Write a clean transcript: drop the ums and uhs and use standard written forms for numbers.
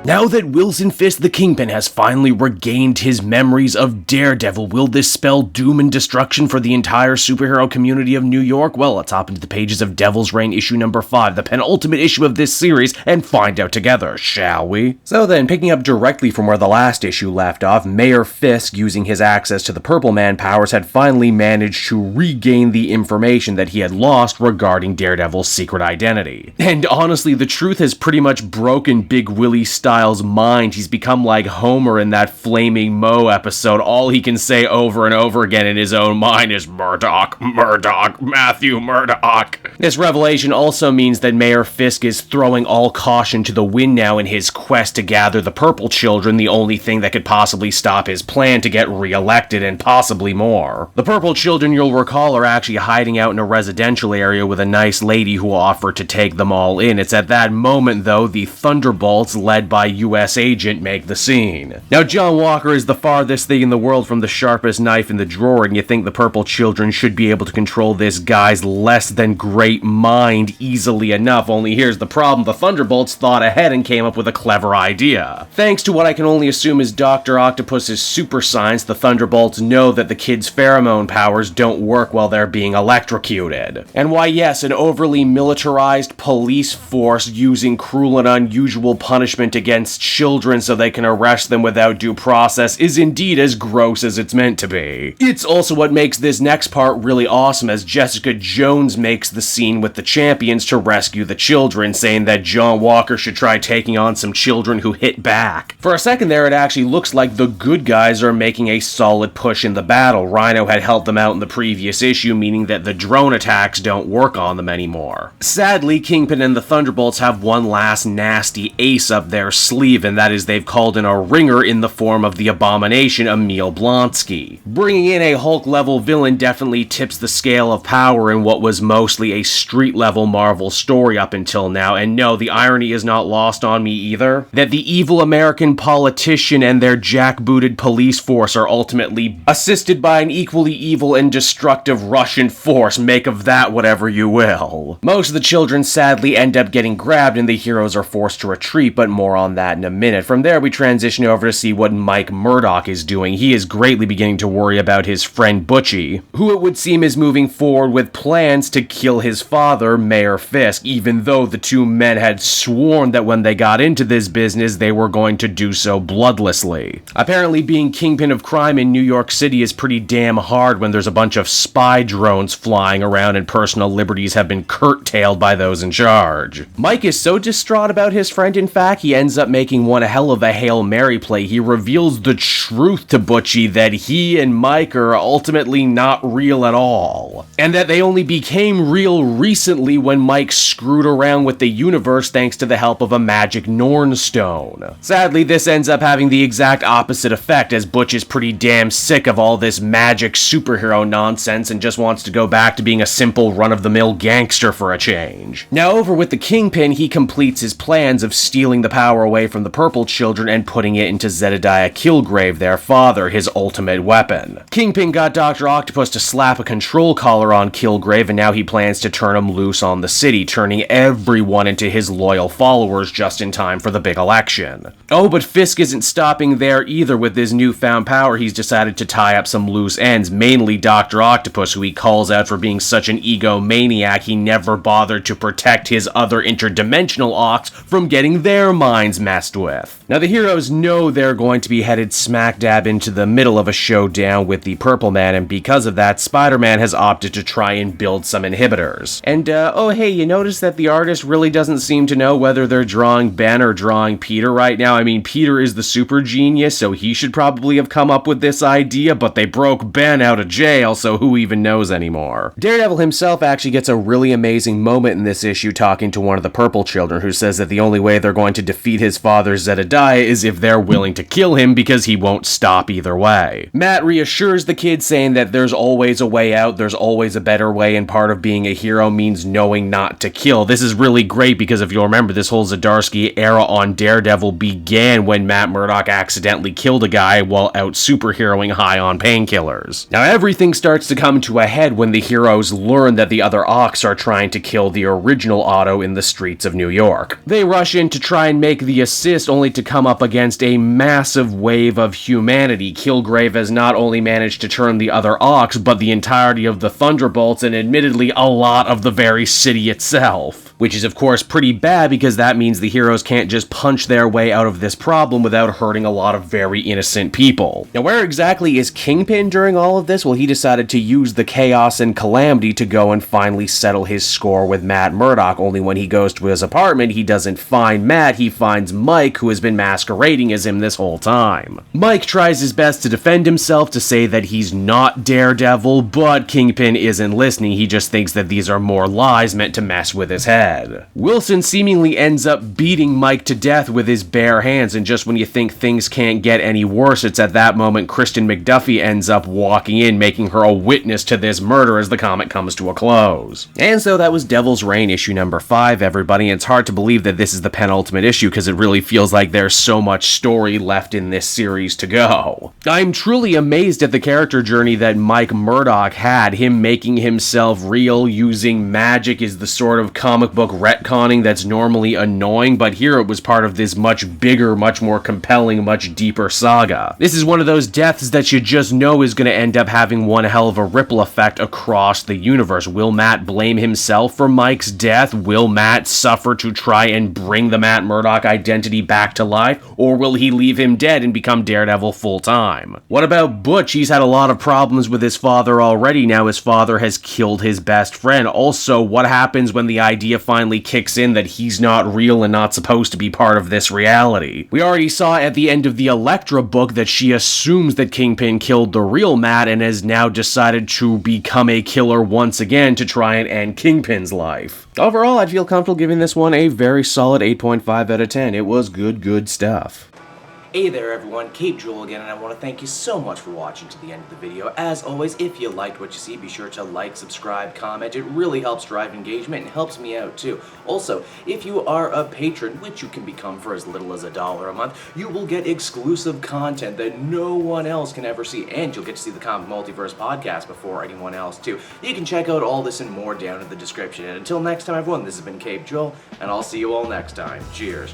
Now that Wilson Fisk the Kingpin has finally regained his memories of Daredevil, will this spell doom and destruction for the entire superhero community of New York? Well, let's hop into the pages of Devil's Reign issue number 5, the penultimate issue of this series, and find out together, shall we? So then, picking up directly from where the last issue left off, Mayor Fisk, using his access to the Purple Man powers, had finally managed to regain the information that he had lost regarding Daredevil's secret identity. And honestly, the truth has pretty much broken Big Willie Styles' mind. He's become like Homer in that Flaming Moe episode. All he can say over and over again in his own mind is Murdock, Murdock, Matthew Murdock. This revelation also means that Mayor Fisk is throwing all caution to the wind now in his quest to gather the Purple Children, the only thing that could possibly stop his plan to get re-elected and possibly more. The Purple Children, you'll recall, are actually hiding out in a residential area with a nice lady who offered to take them all in. It's at that moment, though, the Thunderbolts, led by U.S. Agent, make the scene. Now, John Walker is the farthest thing in the world from the sharpest knife in the drawer, and you think the Purple Children should be able to control this guy's less than great mind easily enough, only here's the problem: the Thunderbolts thought ahead and came up with a clever idea. Thanks to what I can only assume is Dr. Octopus's super science, the Thunderbolts know that the kids' pheromone powers don't work while they're being electrocuted. And why yes, an overly militarized police force using cruel and unusual punishment against children so they can arrest them without due process is indeed as gross as it's meant to be. It's also what makes this next part really awesome, as Jessica Jones makes the scene with the champions to rescue the children, saying that John Walker should try taking on some children who hit back. For a second there, it actually looks like the good guys are making a solid push in the battle. Rhino had helped them out in the previous issue, meaning that the drone attacks don't work on them anymore. Sadly, Kingpin and the Thunderbolts have one last nasty ace up their sleeve, and that is they've called in a ringer in the form of the Abomination, Emil Blonsky. Bringing in a Hulk-level villain definitely tips the scale of power in what was mostly a street-level Marvel story up until now, and no, the irony is not lost on me either, that the evil American politician and their jackbooted police force are ultimately assisted by an equally evil and destructive Russian force. Make of that whatever you will. Most of the children sadly end up getting grabbed and the heroes are forced to retreat, but more on that in a minute. From there, we transition over to see what Mike Murdock is doing. He is greatly beginning to worry about his friend Butchie, who it would seem is moving forward with plans to kill his father, Mayor Fisk, even though the two men had sworn that when they got into this business, they were going to do so bloodlessly. Apparently, being kingpin of crime in New York City is pretty damn hard when there's a bunch of spy drones flying around and personal liberties have been curtailed by those in charge. Mike is so distraught about his friend, in fact, he ends up making one hell of a Hail Mary play. He reveals the truth to Butchie that he and Mike are ultimately not real at all, and that they only became real recently when Mike screwed around with the universe thanks to the help of a magic Norn stone. Sadly, this ends up having the exact opposite effect, as Butch is pretty damn sick of all this magic superhero nonsense and just wants to go back to being a simple run-of-the-mill gangster for a change. Now, over with the Kingpin, he completes his plans of stealing the power away from the Purple Children and putting it into Zedediah Kilgrave, their father, his ultimate weapon. Kingpin got Dr. Octopus to slap a control collar on Kilgrave, and now he plans to turn him loose on the city, turning everyone into his loyal followers just in time for the big election. Oh, but Fisk isn't stopping there either. With his newfound power, he's decided to tie up some loose ends, mainly Dr. Octopus, who he calls out for being such an egomaniac he never bothered to protect his other interdimensional Ocs from getting their minds messed with. Now, the heroes know they're going to be headed smack dab into the middle of a showdown with the Purple Man, and because of that, Spider-Man has opted to try and build some inhibitors. And, oh hey, you notice that the artist really doesn't seem to know whether they're drawing Ben or drawing Peter right now. I mean, Peter is the super genius, so he should probably have come up with this idea, but they broke Ben out of jail, so who even knows anymore? Daredevil himself actually gets a really amazing moment in this issue talking to one of the Purple Children, who says that the only way they're going to defeat his father Zedediah is if they're willing to kill him, because he won't stop either way. Matt reassures the kid, saying that there's always a way out, there's always a better way, and part of being a hero hero means knowing not to kill. This is really great because if you'll remember, this whole Zdarsky era on Daredevil began when Matt Murdock accidentally killed a guy while out superheroing high on painkillers. Now everything starts to come to a head when the heroes learn that the other Ox are trying to kill the original Otto in the streets of New York. They rush in to try and make the assist, only to come up against a massive wave of humanity. Kilgrave has not only managed to turn the other Ox, but the entirety of the Thunderbolts, and admittedly a lot of the very city itself. Which is of course pretty bad because that means the heroes can't just punch their way out of this problem without hurting a lot of very innocent people. Now where exactly is Kingpin during all of this? Well, he decided to use the chaos and calamity to go and finally settle his score with Matt Murdock, only when he goes to his apartment he doesn't find Matt, he finds Mike, who has been masquerading as him this whole time. Mike tries his best to defend himself, to say that he's not Daredevil, but Kingpin isn't listening. He just thinks that these are more lies meant to mess with his head. Wilson seemingly ends up beating Mike to death with his bare hands, and just when you think things can't get any worse, it's at that moment Kristen McDuffie ends up walking in, making her a witness to this murder as the comic comes to a close. And so that was Devil's Reign issue number 5, everybody, and it's hard to believe that this is the penultimate issue because it really feels like there's so much story left in this series to go. I'm truly amazed at the character journey that Mike Murdock had. Him making himself real, using magic is the sort of comic book retconning that's normally annoying, but here it was part of this much bigger, much more compelling, much deeper saga. This is one of those deaths that you just know is going to end up having one hell of a ripple effect across the universe. Will Matt blame himself for Mike's death? Will Matt suffer to try and bring the Matt Murdock identity back to life? Or will he leave him dead and become Daredevil full-time? What about Butch? He's had a lot of problems with his father already. Now his father has killed his best friend. Also, what happens when the idea finally kicks in that he's not real and not supposed to be part of this reality? We already saw at the end of the Elektra book that she assumes that Kingpin killed the real Matt and has now decided to become a killer once again to try and end Kingpin's life. Overall, I'd feel comfortable giving this one a very solid 8.5 out of 10. It was good stuff. Hey there everyone, Cape Joel again, and I want to thank you so much for watching to the end of the video. As always, if you liked what you see, be sure to like, subscribe, comment. It really helps drive engagement and helps me out too. Also, if you are a patron, which you can become for as little as $1 a month, you will get exclusive content that no one else can ever see, and you'll get to see the Comic Multiverse podcast before anyone else too. You can check out all this and more down in the description. And until next time everyone, this has been Cape Joel, and I'll see you all next time. Cheers.